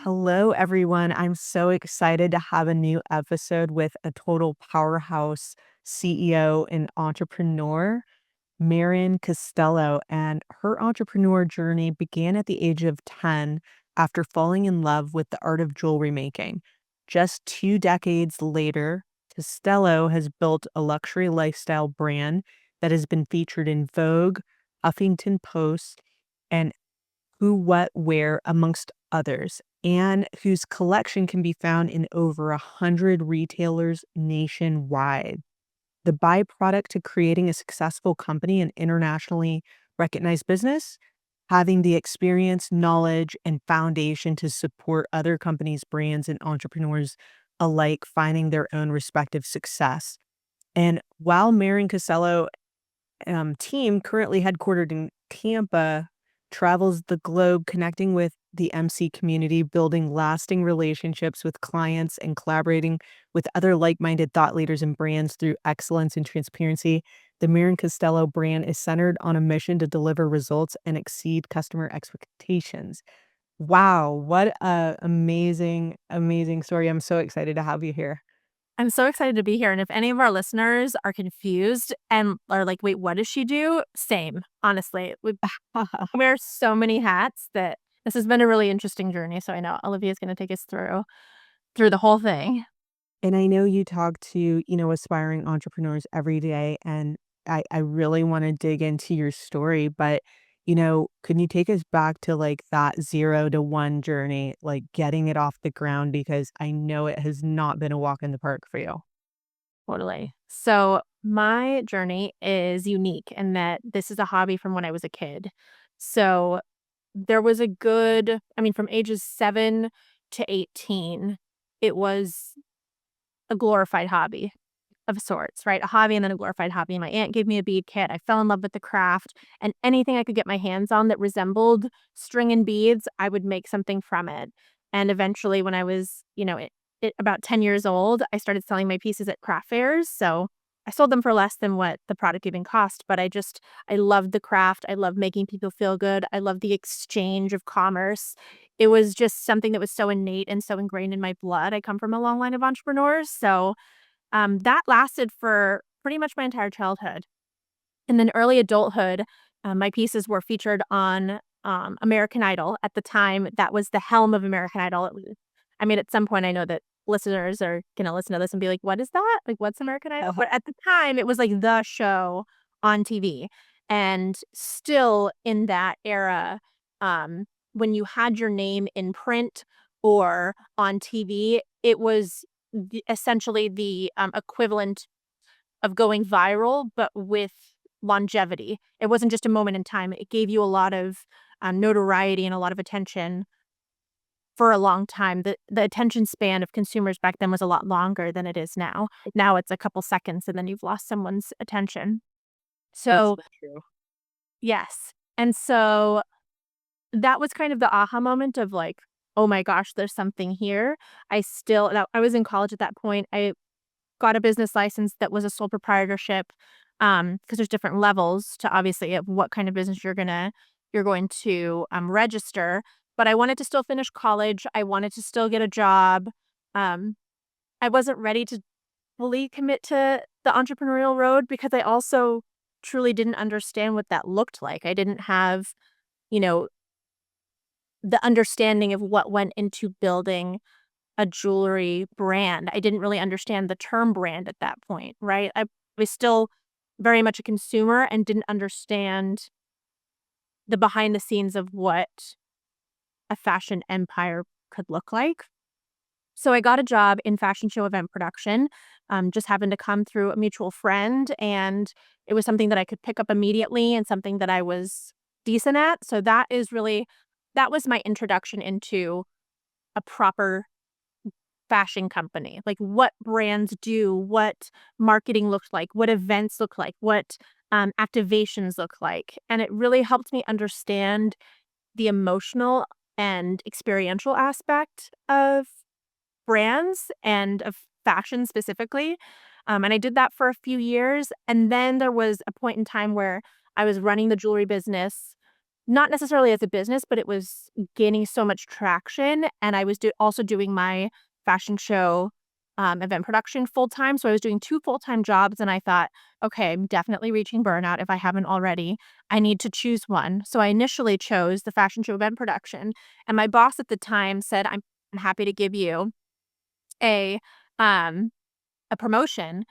Hello, everyone. I'm so excited to have a new episode with a total powerhouse CEO and entrepreneur, Marrin Costello. And her entrepreneur journey began at the age of 10 after falling in love with the art of jewelry making. Just 2 decades later, Costello has built a luxury lifestyle brand that has been featured in Vogue, Huffington Post, and Who, What, Where, amongst others, and whose collection can be found in over 100 retailers nationwide. The byproduct to creating a successful company and internationally recognized business, having the experience, knowledge, and foundation to support other companies, brands, and entrepreneurs alike finding their own respective success. And while Marin Casello team, currently headquartered in Tampa, travels the globe connecting with the MC community, building lasting relationships with clients, and collaborating with other like minded thought leaders and brands through excellence and transparency. The Marin Costello brand is centered on a mission to deliver results and exceed customer expectations. Wow, what a amazing, amazing story. I'm so excited to have you here. I'm so excited to be here, and if any of our listeners are confused and are like, "Wait, what does she do?" Same, honestly. We wear so many hats that this has been a really interesting journey, so I know Olivia's gonna take us through the whole thing. And I know you talk to, aspiring entrepreneurs every day, and I really want to dig into your story, but, can you take us back to like that 0 to 1 journey, like getting it off the ground? Because I know it has not been a walk in the park for you. Totally. So, my journey is unique in that this is a hobby from when I was a kid. So, there was a good from ages 7 to 18, it was a glorified hobby of sorts, right? A hobby and then a glorified hobby. My aunt gave me a bead kit. I fell in love with the craft, and anything I could get my hands on that resembled string and beads, I would make something from it. And eventually, when I was, about 10 years old, I started selling my pieces at craft fairs. So I sold them for less than what the product even cost, but I loved the craft. I love making people feel good. I love the exchange of commerce. It was just something that was so innate and so ingrained in my blood. I come from a long line of entrepreneurs. So that lasted for pretty much my entire childhood. And then early adulthood, my pieces were featured on, American Idol. At the time, that was the helm of American Idol. At some point, I know that listeners are gonna listen to this and be like, "What is that? Like, what's American Idol?" But at the time, it was, like, the show on TV. And still in that era, when you had your name in print or on TV, it was essentially the equivalent of going viral, but with longevity. It wasn't just a moment in time. It gave you a lot of notoriety and a lot of attention for a long time. The attention span of consumers back then was a lot longer than it is now. Now it's a couple seconds and then you've lost someone's attention. That's So, so true. yes. And so that was kind of the aha moment of like, oh my gosh, there's something here. I was in college at that point. I got a business license that was a sole proprietorship, because there's different levels to obviously of what kind of business you're going to, register, but I wanted to still finish college, I wanted to still get a job. I wasn't ready to fully commit to the entrepreneurial road because I also truly didn't understand what that looked like. I didn't have, you know, the understanding of what went into building a jewelry brand. I didn't really understand the term brand at that point, right? I was still very much a consumer and didn't understand the behind the scenes of what a fashion empire could look like. So I got a job in fashion show event production, just happened to come through a mutual friend, and it was something that I could pick up immediately and something that I was decent at. So that was my introduction into a proper fashion company, like what brands do, what marketing looks like, what events look like, what activations look like. And it really helped me understand the emotional and experiential aspect of brands and of fashion specifically. And I did that for a few years. And then there was a point in time where I was running the jewelry business not necessarily as a business, but it was gaining so much traction, and I was also doing my fashion show, event production full time, so I was doing 2 full-time jobs, and I thought, "Okay, I'm definitely reaching burnout if I haven't already. I need to choose one." So I initially chose the fashion show event production, and my boss at the time said, I'm happy to give you a, um, a promotion,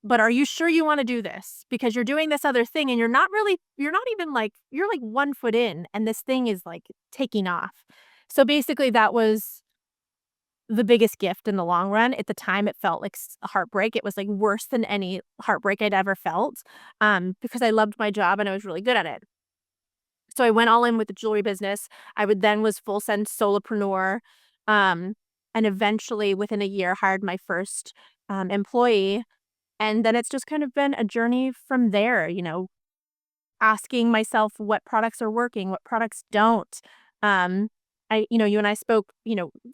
but are you sure you wanna do this? Because you're doing this other thing and you're not even like you're like 1 foot in and this thing is, like, taking off. So, basically, that was the biggest gift in the long run. At the time, it felt like a heartbreak. It was, like, worse than any heartbreak I'd ever felt, because I loved my job and I was really good at it. So, I went all in with the jewelry business. I would then was full send solopreneur, um, and eventually, within a year, hired my first, employee, and then it's just kind of been a journey from there, asking myself what products are working, what products don't. You and I spoke,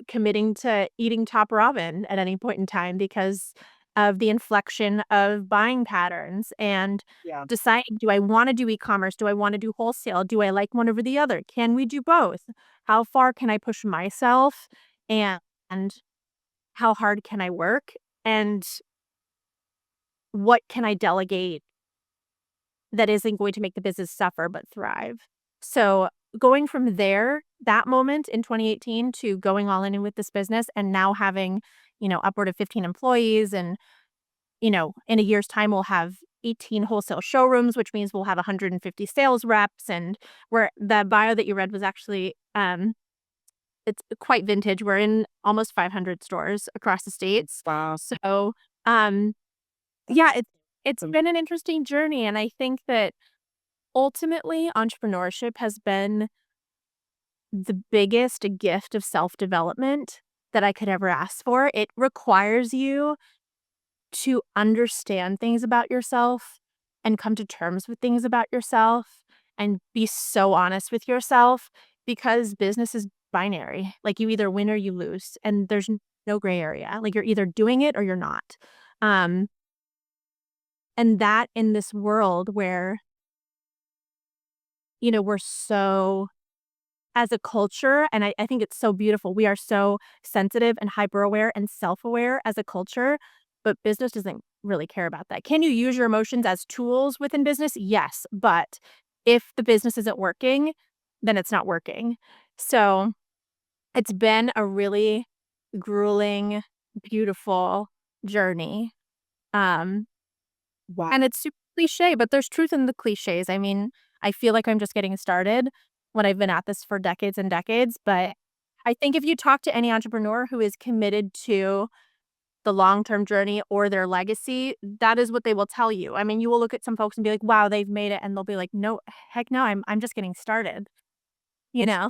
committing to eating top ramen at any point in time because of the inflection of buying patterns and Yeah. deciding, do I want to do e-commerce? Do I want to do wholesale? Do I like one over the other? Can we do both? How far can I push myself? And how hard can I work? And what can I delegate that isn't going to make the business suffer but thrive? So, going from there, that moment in 2018 to going all in with this business and now having, upward of 15 employees and, in a year's time, we'll have 18 wholesale showrooms, which means we'll have 150 sales reps. And where the bio that you read was actually, it's quite vintage. We're in almost 500 stores across the states. Wow. So, um, yeah, it's Um, been an interesting journey. And I think that ultimately, entrepreneurship has been the biggest gift of self-development that I could ever ask for. It requires you to understand things about yourself and come to terms with things about yourself and be so honest with yourself because business is binary. Like, you either win or you lose, and there's no gray area. Like, you're either doing it or you're not. Um, and that in this world where, we're so as a culture, and I think it's so beautiful. We are so sensitive and hyper aware and self aware as a culture, but business doesn't really care about that. Can you use your emotions as tools within business? Yes. But if the business isn't working, then it's not working. So it's been a really grueling, beautiful journey. Um, wow. and it's super cliche, but there's truth in the cliches. I mean, I feel like I'm just getting started when I've been at this for decades and decades, but I think if you talk to any entrepreneur who is committed to the long-term journey or their legacy, that is what they will tell you. I mean, you will look at some folks and be like, "Wow, they've made it," and they'll be like, "No, heck no, I'm just getting started."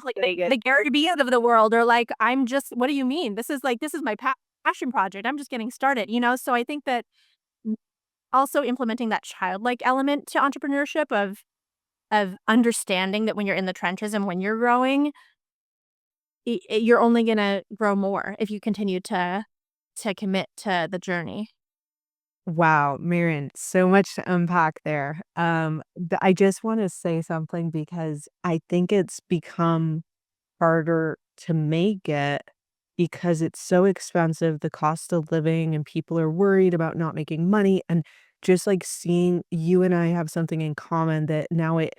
Like They get the Gary Vee's of the world are like, "I'm just what do you mean? This is my passion project. I'm just getting started?" So I think that also implementing that childlike element to entrepreneurship of understanding that when you're in the trenches and when you're growing, you're only gonna grow more if you continue to commit to the journey. Wow, Mirren, so much to unpack there. I just want to say something because I think it's become harder to make it because it's so expensive, the cost of living, and people are worried about not making money. And just like seeing you and I have something in common that now it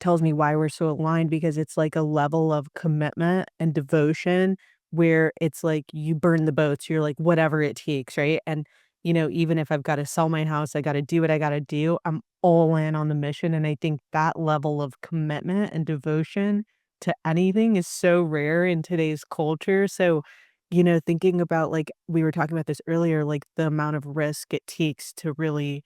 tells me why we're so aligned because it's like a level of commitment and devotion where it's like you burn the boats, you're like, whatever it takes, right? And, even if I've got to sell my house, I got to do what I got to do. I'm all in on the mission. And I think that level of commitment and devotion to anything is so rare in today's culture. So, thinking about like we were talking about this earlier, like the amount of risk it takes to really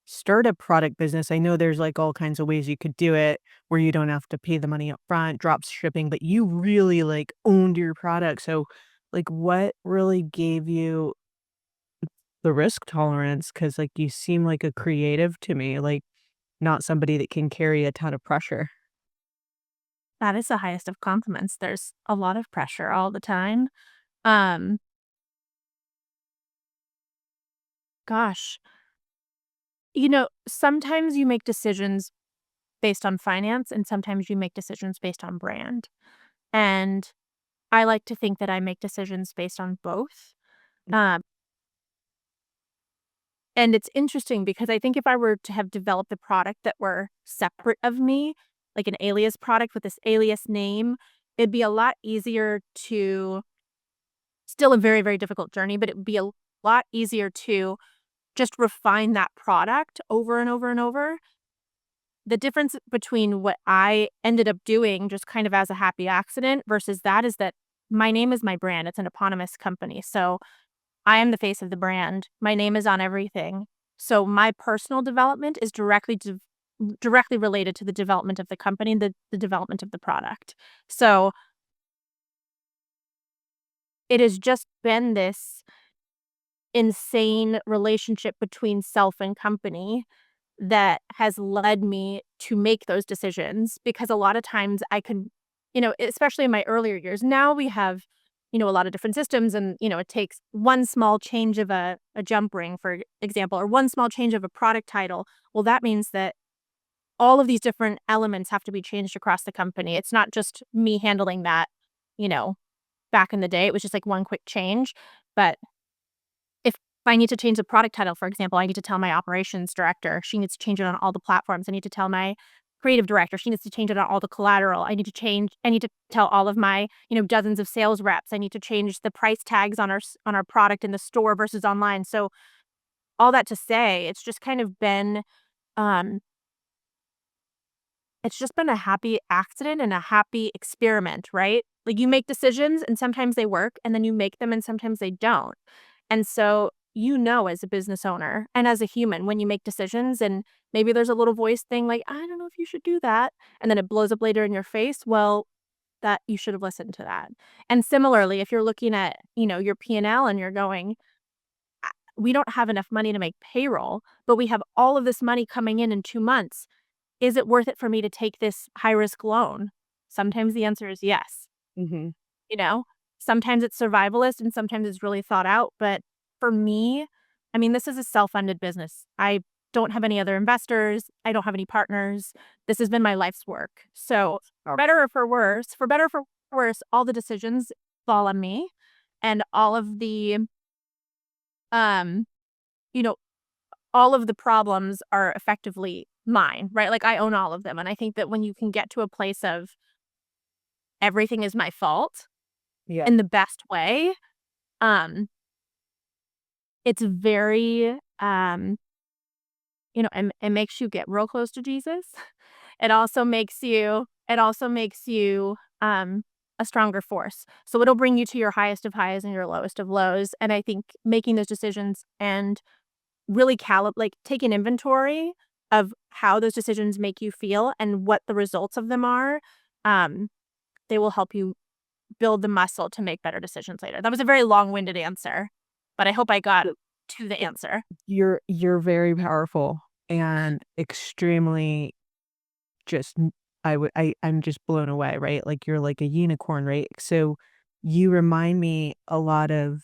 start a product business. I know there's like all kinds of ways you could do it where you don't have to pay the money up front, drop shipping, but you really like owned your product. So like what really gave you the risk tolerance? Cause like you seem like a creative to me, like not somebody that can carry a ton of pressure. That is the highest of compliments. There's a lot of pressure all the time. Um, gosh, sometimes you make decisions based on finance, and sometimes you make decisions based on brand. And I like to think that I make decisions based on both. Um, and it's interesting because I think if I were to have developed a product that were separate of me, like an alias product with this alias name, it'd be a lot easier to still a very, very difficult journey, but it would be a lot easier to just refine that product over and over and over. The difference between what I ended up doing just kind of as a happy accident versus that is that my name is my brand. It's an eponymous company. So I am the face of the brand. My name is on everything. So my personal development is directly related to the development of the company and the development of the product. So it has just been this insane relationship between self and company that has led me to make those decisions because a lot of times I could, especially in my earlier years, now we have, a lot of different systems and, it takes one small change of a jump ring, for example, or one small change of a product title. Well, that means that all of these different elements have to be changed across the company. It's not just me handling that, you know, back in the day. It was just like one quick change. But if I need to change the product title, for example, I need to tell my operations director. She needs to change it on all the platforms. I need to tell my creative director. She needs to change it on all the collateral. I need to tell all of my, dozens of sales reps. I need to change the price tags on our product in the store versus online. So all that to say, um it's just been a happy accident and a happy experiment, right? Like you make decisions and sometimes they work and then you make them and sometimes they don't. And so, as a business owner and as a human, when you make decisions and maybe there's a little voice thing like, I don't know if you should do that. And then it blows up later in your face. Well, that you should have listened to that. And similarly, if you're looking at, your P&L and you're going, we don't have enough money to make payroll, but we have all of this money coming in 2 months. Is it worth it for me to take this high risk loan? Sometimes the answer is yes. Mhm. You know? Sometimes it's survivalist and sometimes it's really thought out, but for me, I mean, this is a self-funded business. I don't have any other investors, I don't have any partners. This has been my life's work. So, Oh. for better or for worse, all the decisions fall on me and um, you know, all of the problems are effectively mine, right? Like, I own all of them, and I think that when you can get to a place of everything is my fault Yeah. in the best way, um, it's very, it makes you get real close to Jesus. It also makes you, a stronger force. So it'll bring you to your highest of highs and your lowest of lows, and I think making those decisions and really take an inventory of how those decisions make you feel and what the results of them are, um, they will help you build the muscle to make better decisions later. That was a very long-winded answer, but I hope I got to the answer. You're very powerful and extremely just n I'm just blown away, right? Like, you're like a unicorn, right? So, you remind me a lot of,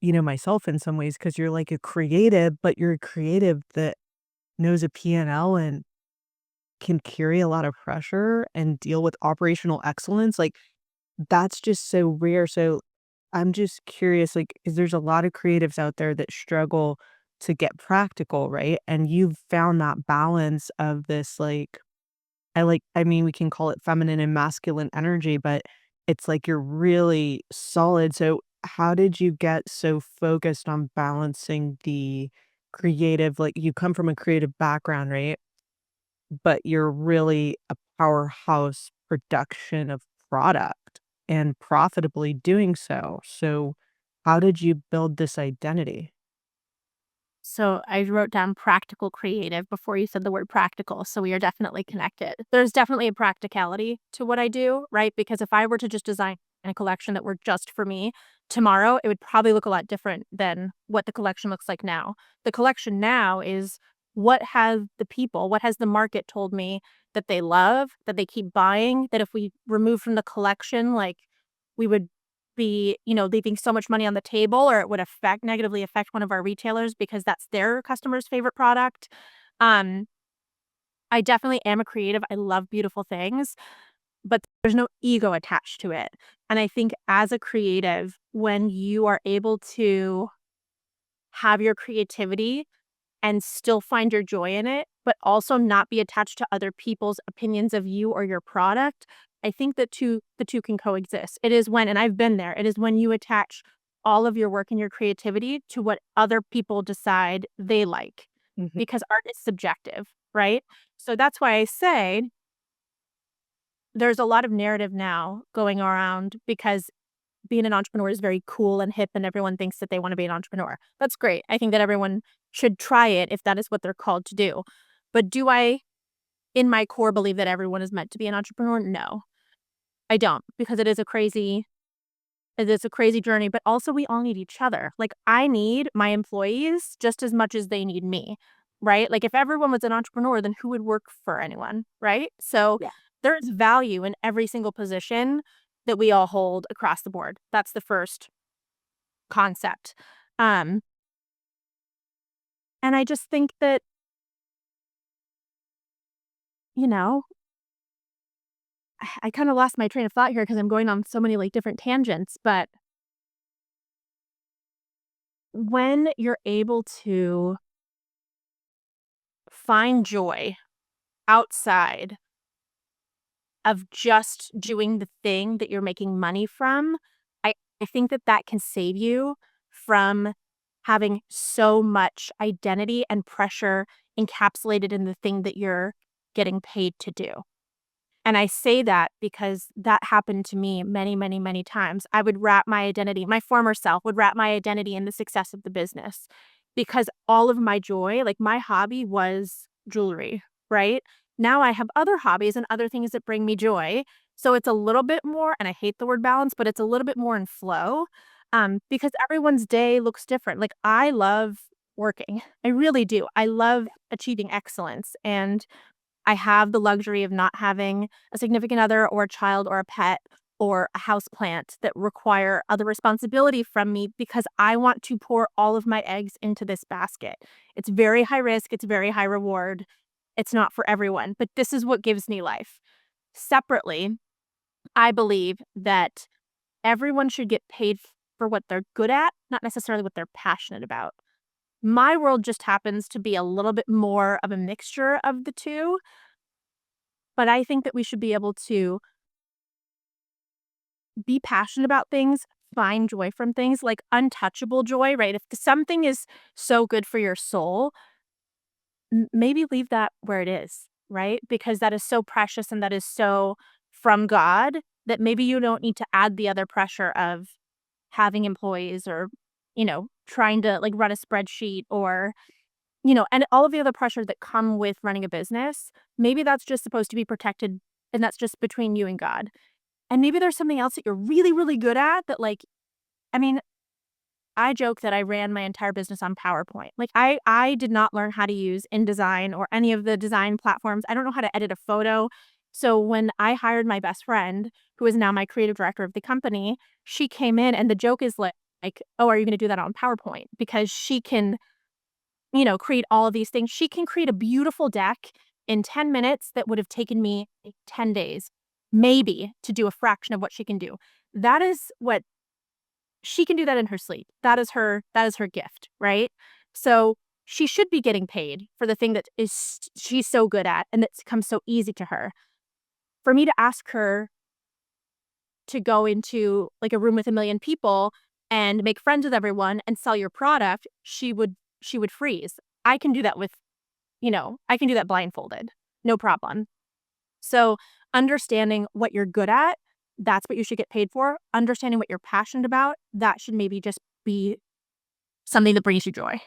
myself in some ways because 'cause you're like a creative, but you're a creative that knows a P&L and can carry a lot of pressure and deal with operational excellence, like, that's just so rare, so I'm just curious, like, 'cause there's a lot of creatives out there that struggle to get practical, right? And you've found that balance of this, I mean, we can call it feminine and masculine energy, but it's like you're really solid. So, how did you get so focused on balancing the creative you come from a creative background, right? But you're really a powerhouse production of product and profitably doing so. So, how did you build this identity? So I wrote down practical creative before you said the word practical, so we are definitely connected. There's definitely a practicality to what I do, right? Because if I were to just design a collection that were just for me, tomorrow it would probably look a lot different than what the collection looks like now. The collection now is what has the market told me that they love, that they keep buying, that if we remove from the collection, like we would be, leaving so much money on the table or it would negatively affect one of our retailers because that's their customer's favorite product. Um, I definitely am a creative. I love beautiful things, but there's no ego attached to it. And I think as a creative, when you are able to have your creativity and still find your joy in it, but also not be attached to other people's opinions of you or your product, I think the two can coexist. It is when, and I've been there, it is when you attach all of your work and your creativity to what other people decide they like, Mhm, because art is subjective, right? So that's why I say there's a lot of narrative now going around because being an entrepreneur is very cool and hip and everyone thinks that they wanna be an entrepreneur. That's great. I think that everyone should try it if that is what they're called to do. But do I, in my core, believe that everyone is meant to be an entrepreneur? No, I don't, because it is a crazy journey, but also we all need each other. Like, I need my employees just as much as they need me, right? Like, if everyone was an entrepreneur, then who would work for anyone, right? So, yeah. there's value in every single position that we all hold across the board. That's the first concept. Um, and I just think that, you know, I kinda lost my train of thought here because 'cause I'm going on so many, like, different tangents, but when you're able to find joy outside of just doing the thing that you're making money from, I think that that can save you from having so much identity and pressure encapsulated in the thing that you're getting paid to do. And I say that because that happened to me many, many, many times. I would wrap my identity, my former self would wrap my identity in the success of the business because all of my joy, like my hobby was jewelry, right? Now I have other hobbies and other things that bring me joy. So it's a little bit more, and I hate the word balance, but it's a little bit more in flow because everyone's day looks different. Like I love working, I really do. I love achieving excellence. And I have the luxury of not having a significant other or a child or a pet or a house plant that require other responsibility from me because I want to pour all of my eggs into this basket. It's very high risk, it's very high reward. It's not for everyone, but this is what gives me life. Separately, I believe that everyone should get paid for what they're good at, not necessarily what they're passionate about. My world just happens to be a little bit more of a mixture of the two, but I think that we should be able to be passionate about things, find joy from things, like untouchable joy, right? If something is so good for your soul, maybe leave that where it is, right? Because that is so precious and that is so from God that maybe you don't need to add the other pressure of having employees or, trying to like run a spreadsheet or, and all of the other pressures that come with running a business. Maybe that's just supposed to be protected and that's just between you and God. And maybe there's something else that you're really, really good at that, like, I mean, I joke that I ran my entire business on PowerPoint. Like, I did not learn how to use InDesign or any of the design platforms. I don't know how to edit a photo. So when I hired my best friend, who is now my creative director of the company, she came in and the joke is like, "Oh, are you gonna do that on PowerPoint?" Because she can, create all of these things. She can create a beautiful deck in 10 minutes that would have taken me like 10 days, maybe, to do a fraction of what she can do. That is what she can do that in her sleep. That is her gift, right? So, she should be getting paid for the thing that is she's so good at and that's come so easy to her. For me to ask her to go into, like, a room with a million people and make friends with everyone and sell your product, she would freeze. I can do that with I can do that blindfolded, no problem. So, understanding what you're good at, that's what you should get paid for. Understanding what you're passionate about, that should maybe just be something that brings you joy.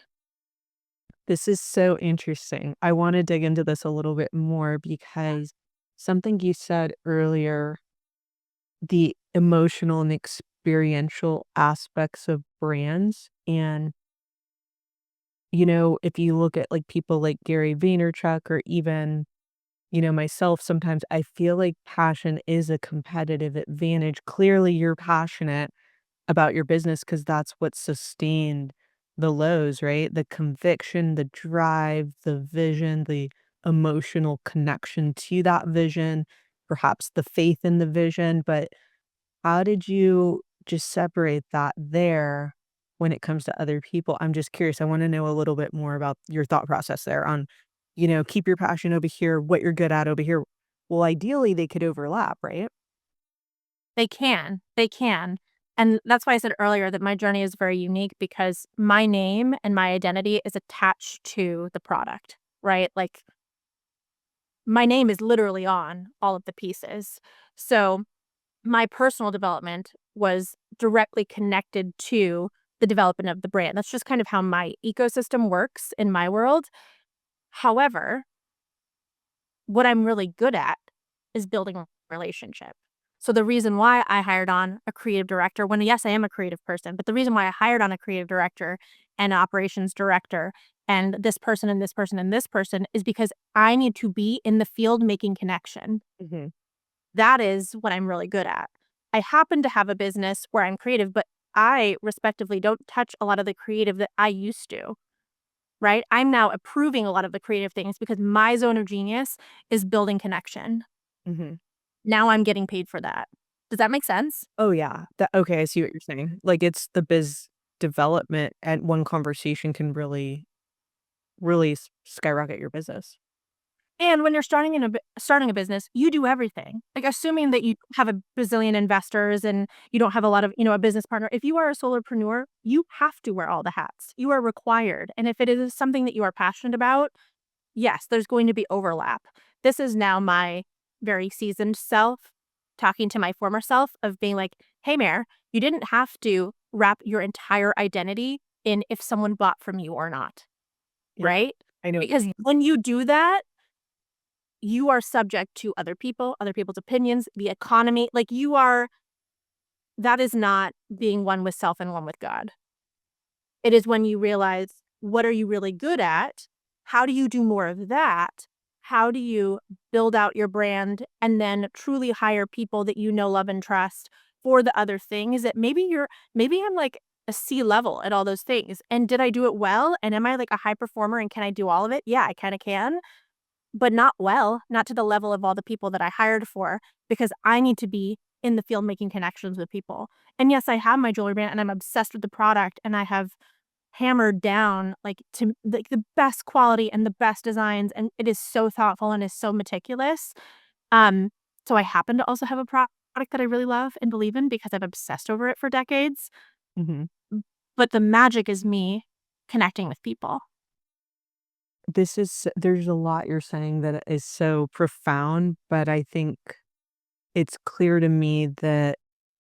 This is so interesting. I wanna dig into this a little bit more because something you said earlier, the emotional and experiential aspects of brands, and, if you look at, like, people like Gary Vaynerchuk or even, myself, sometimes I feel like passion is a competitive advantage. Clearly, you're passionate about your business because that's what sustained the lows, right? The conviction, the drive, the vision, the emotional connection to that vision, perhaps the faith in the vision, but how did you just separate that there when it comes to other people? I'm just curious. I wanna know a little bit more about your thought process there on, keep your passion over here, what you're good at over here. Well, ideally, they could overlap, right? They can, and that's why I said earlier that my journey is very unique because my name and my identity is attached to the product, right? Like, my name is literally on all of the pieces. So, my personal development was directly connected to the development of the brand. That's just kind of how my ecosystem works in my world. However, what I'm really good at is building a relationship. So the reason why I hired on a creative director when yes, I am a creative person, but the reason why I hired on a creative director and operations director and this person and this person and this person is because I need to be in the field making connection. Mhm, That is what I'm really good at. I happen to have a business where I'm creative, but I respectively don't touch a lot of the creative that I used to, right? I'm now approving a lot of the creative things because my zone of genius is building connection. mhm. Now I'm getting paid for that. Does that make sense? Oh, yeah. That okay, I see what you're saying. Like, it's the biz development, and one conversation can really skyrocket your business. And when you're starting a business, you do everything. Like, assuming that you have a bazillion investors and you don't have a lot of, a business partner. If you are a solopreneur, you have to wear all the hats. You are required. And if it is something that you are passionate about, yes, there's going to be overlap. This is now my very seasoned self talking to my former self of being like, "Hey, Mare, you didn't have to wrap your entire identity in if someone bought from you or not, Yeah, right? I know what you Because mean. when you do that, you are subject to other people's opinions, the economy. Like that is not being one with self and one with God. It is when you realize what are you really good at? How do you do more of that? How do you build out your brand and then truly hire people that you know, love, and trust for the other things that maybe I'm like a C level at all those things. And did I do it well? And am I like a high performer and can I do all of it? Yeah, I kind of can, but not well, not to the level of all the people that I hired for because I need to be in the field making connections with people. And yes, I have my jewelry brand and I'm obsessed with the product and I have hammered down, like, to like, the best quality and the best designs, and it is so thoughtful and is so meticulous. Um, so I happen to also have a product that I really love and believe in because I've obsessed over it for decades, Mhm. but the magic is me connecting with people. There's a lot you're saying that is so profound, but I think it's clear to me that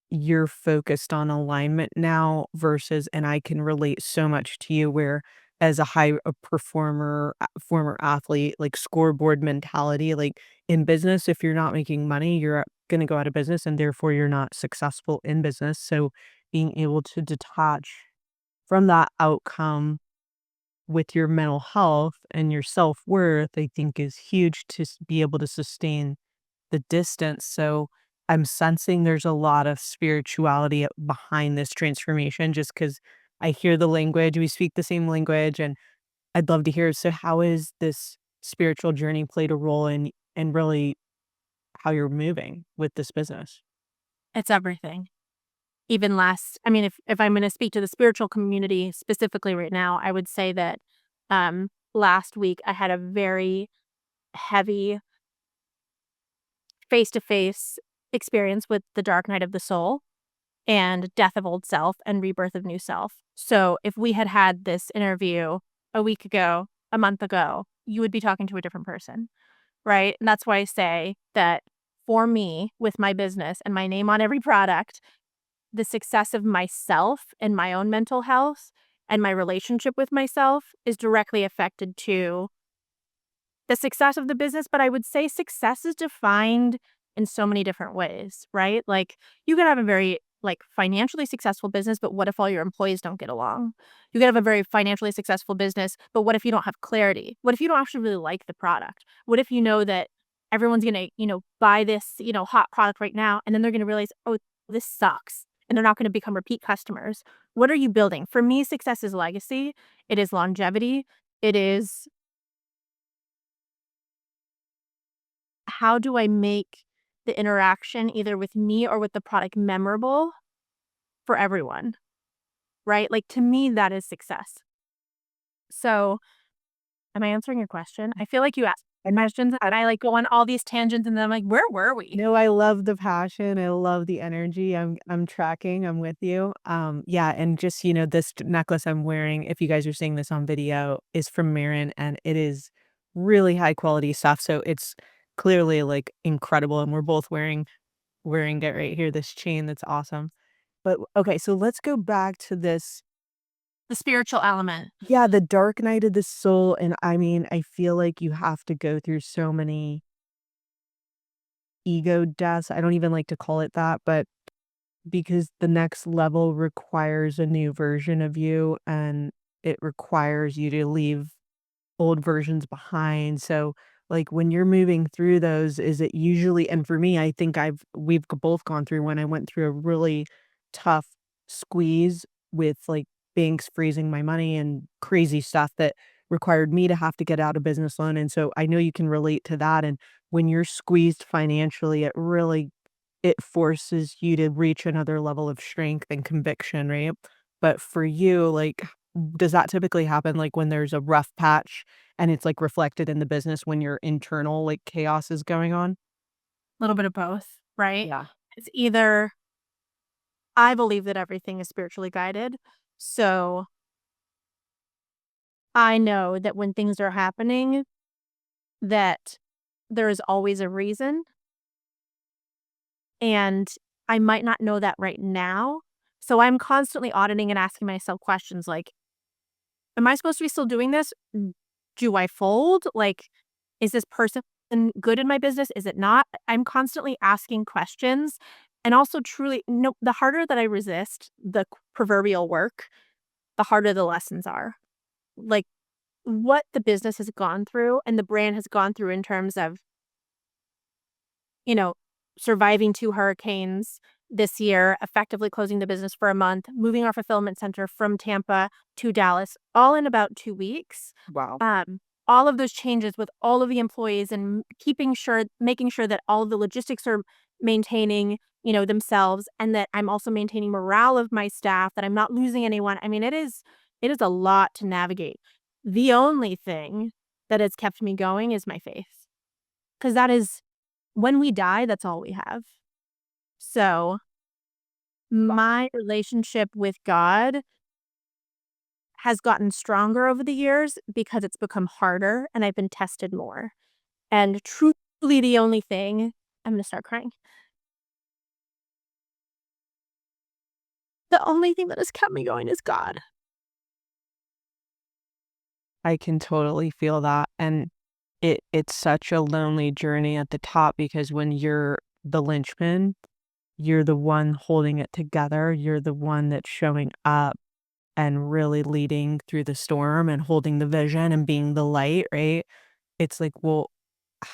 you're focused on alignment now versus, and I can relate so much to you where as a performer, former athlete, like scoreboard mentality, like in business, if you're not making money, you're going to go out of business and therefore you're not successful in business. So being able to detach from that outcome with your mental health and your self-worth, I think is huge to be able to sustain the distance. So I'm sensing there's a lot of spirituality behind this transformation just because I hear the language, we speak the same language, and I'd love to hear. So how is this spiritual journey played a role in and really how you're moving with this business? It's everything. Even last I mean, if I'm gonna speak to the spiritual community specifically right now, I would say that, last week I had a very heavy face-to-face experience with the dark night of the soul and death of old self and rebirth of new self. So if we had had this interview a week ago, a month ago, you would be talking to a different person, right? And that's why I say that for me, with my business and my name on every product, the success of myself and my own mental health and my relationship with myself is directly affected to the success of the business, but I would say success is defined in so many different ways, right? Like, you can have a very, like, financially successful business, but what if all your employees don't get along? You can have a very financially successful business, but what if you don't have clarity? What if you don't actually really like the product? What if you know that everyone's gonna, buy this, hot product right now, and then they're gonna realize, "Oh, this sucks," and they're not gonna become repeat customers. What are you building? For me, success is legacy, it is longevity, it is how do I make the interaction either with me or with the product memorable for everyone, right? Like, to me, that is success. So, am I answering your question? I feel like you asked questions and I, like, go on all these tangents and then I'm like, "Where were we?" No, I love the passion, I love the energy, I'm tracking, I'm with you. Yeah, and just, this necklace I'm wearing, if you guys are seeing this on video, is from Marrin, and it is really high quality stuff, so it's clearly, like, incredible, and we're both wearing it right here, this chain that's awesome. But, okay, so let's go back to this. The spiritual element. Yeah, the dark night of the soul, and I mean, I feel like you have to go through so many ego deaths, I don't even like to call it that, but because the next level requires a new version of you, and it requires you to leave old versions behind, so, like, when you're moving through those, is it usually, and for me, I think we've both gone through when I went through a really tough squeeze with, like, banks freezing my money and crazy stuff that required me to have to get out a business loan, and so I know you can relate to that, and when you're squeezed financially, it forces you to reach another level of strength and conviction, right? But for you, like, does that typically happen, like, when there's a rough patch and it's, like, reflected in the business when your internal, like, chaos is going on? A little bit of both, right? Yeah. It's either I believe that everything is spiritually guided, so I know that when things are happening, that there is always a reason, and I might not know that right now, so I'm constantly auditing and asking myself questions like, "Am I supposed to be still doing this? Do I fold? Like, is this person good in my business? Is it not?" I'm constantly asking questions and also truly no, the harder that I resist the proverbial work, the harder the lessons are. Like, what the business has gone through and the brand has gone through in terms of, you know, surviving 2 hurricanes this year, effectively closing the business for a month, moving our fulfillment center from Tampa to Dallas, all in about 2 weeks. Wow. Um, all of those changes with all of the employees and making sure that all of the logistics are maintaining, themselves, and that I'm also maintaining morale of my staff, that I'm not losing anyone. I mean, it is a lot to navigate. The only thing that has kept me going is my faith, because that is when we die, that's all we have. So, my relationship with God has gotten stronger over the years because it's become harder and I've been tested more. And truly the only thing I'm gonna start crying. The only thing that has kept me going is God. I can totally feel that, and it's such a lonely journey at the top because when you're the linchpin, you're the one holding it together, you're the one that's showing up and really leading through the storm and holding the vision and being the light, right? It's like, well,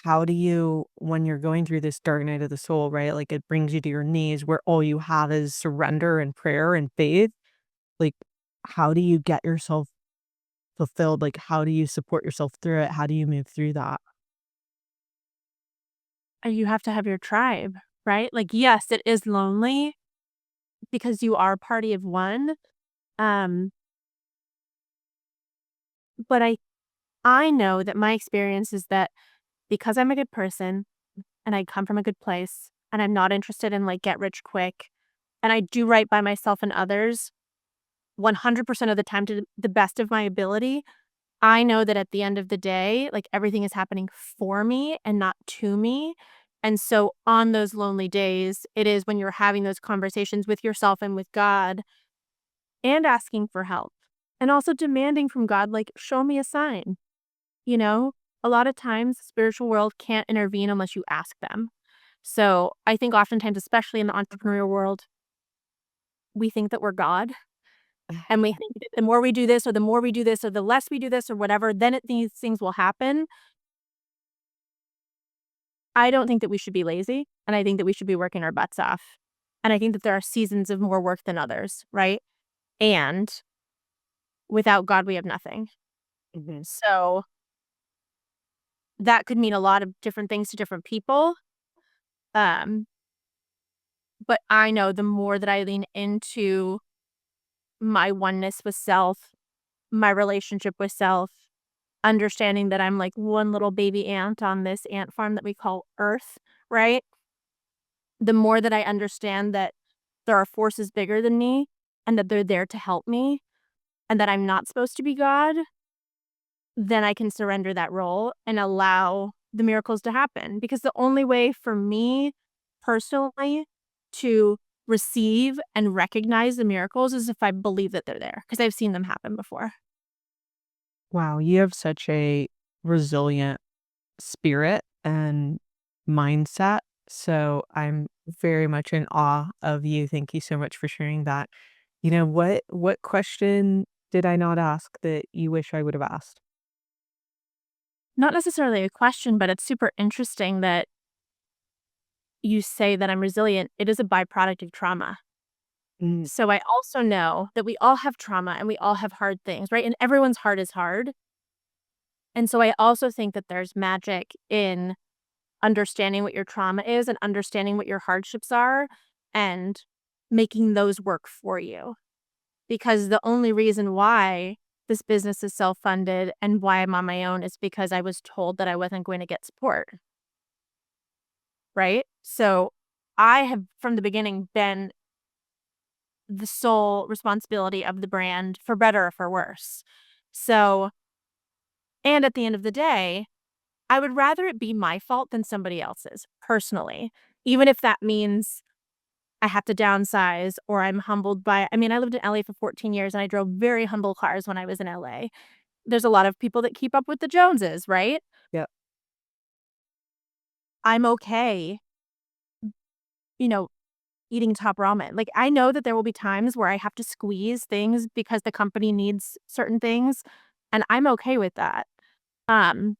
how do you, when you're going through this dark night of the soul, right? Like it brings you to your knees where all you have is surrender and prayer and faith. Like, how do you get yourself fulfilled? Like, how do you support yourself through it? How do you move through that? And you have to have your tribe, right? Like, yes, it is lonely because you are party of one. Um, but I know that my experience is that because I'm a good person and I come from a good place and I'm not interested in like get rich quick and I do right by myself and others 100% of the time to the best of my ability, I know that at the end of the day, like, everything is happening for me and not to me, and so on those lonely days, it is when you're having those conversations with yourself and with God and asking for help, and also demanding from God, like, "Show me a sign," you know? A lot of times, the spiritual world can't intervene unless you ask them. So, I think oftentimes, especially in the entrepreneurial world, we think that we're God, and we think that the more we do this, or the more we do this, or the less we do this, or whatever, then these things will happen. I don't think that we should be lazy, and I think that we should be working our butts off. And I think that there are seasons of more work than others, right? And without God, we have nothing. Mhm. So that could mean a lot of different things to different people. Um, but I know the more that I lean into my oneness with self, my relationship with self, understanding that I'm like one little baby ant on this ant farm that we call Earth, right? The more that I understand that there are forces bigger than me and that they're there to help me and that I'm not supposed to be God, then I can surrender that role and allow the miracles to happen. Because the only way for me personally to receive and recognize the miracles is if I believe that they're there, because I've seen them happen before. Wow, you have such a resilient spirit and mindset. So I'm very much in awe of you. Thank you so much for sharing that. What question did I not ask that you wish I would have asked? Not necessarily a question, but it's super interesting that you say that I'm resilient. It is a byproduct of trauma. Mm, So I also know that we all have trauma and we all have hard things, right? And everyone's heart is hard. And so I also think that there's magic in understanding what your trauma is and understanding what your hardships are and making those work for you. Because the only reason why this business is self-funded and why I'm on my own is because I was told that I wasn't going to get support, right? So I have from the beginning been the sole responsibility of the brand for better or for worse. So, and at the end of the day, I would rather it be my fault than somebody else's, personally, even if that means I have to downsize or I'm humbled by I mean, I lived in LA for 14 years and I drove very humble cars when I was in LA. There's a lot of people that keep up with the Joneses, right? yeah, I'm okay, you know, eating top ramen. Like, I know that there will be times where I have to squeeze things because the company needs certain things, and I'm okay with that. Um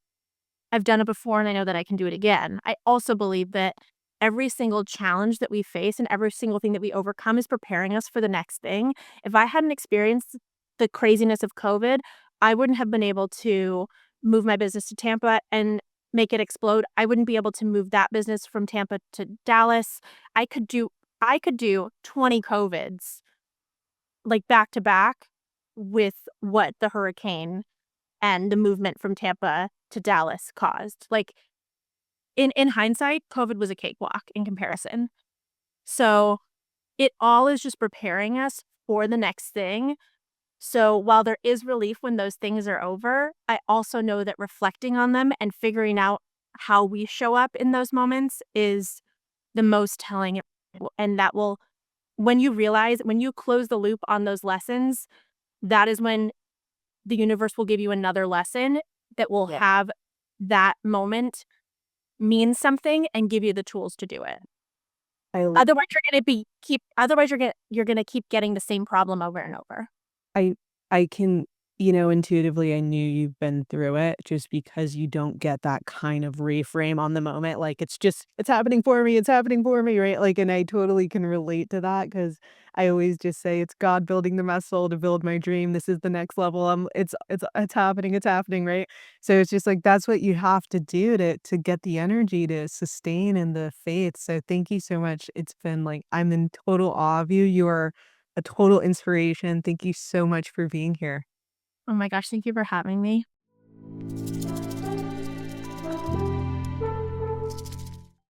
I've done it before and I know that I can do it again. I also believe that every single challenge that we face and every single thing that we overcome is preparing us for the next thing. If I hadn't experienced the craziness of COVID, I wouldn't have been able to move my business to Tampa and make it explode. I wouldn't be able to move that business from Tampa to Dallas. I could do I could do 20 COVIDs like back to back with what the hurricane and the movement from Tampa to Dallas caused. Like, in hindsight, COVID was a cakewalk in comparison. So, it all is just preparing us for the next thing. So, while there is relief when those things are over, I also know that reflecting on them and figuring out how we show up in those moments is the most telling, and that will when you close the loop on those lessons, that is when the universe will give you another lesson that will yeah. have that moment mean something and give you the tools to do it. I love Otherwise you're gonna keep getting the same problem over and over. I I can intuitively, I knew you've been through it just because you don't get that kind of reframe on the moment, like, "It's happening for me," right? Like, and I totally can relate to that because I always just say, "It's God building the vessel to build my dream. This is the next level. It's happening," right? So it's just like, that's what you have to do to get the energy to sustain in the faith, so thank you so much. It's been, like I'm in total awe of you. You are a total inspiration. Thank you so much for being here. Oh my gosh, thank you for having me.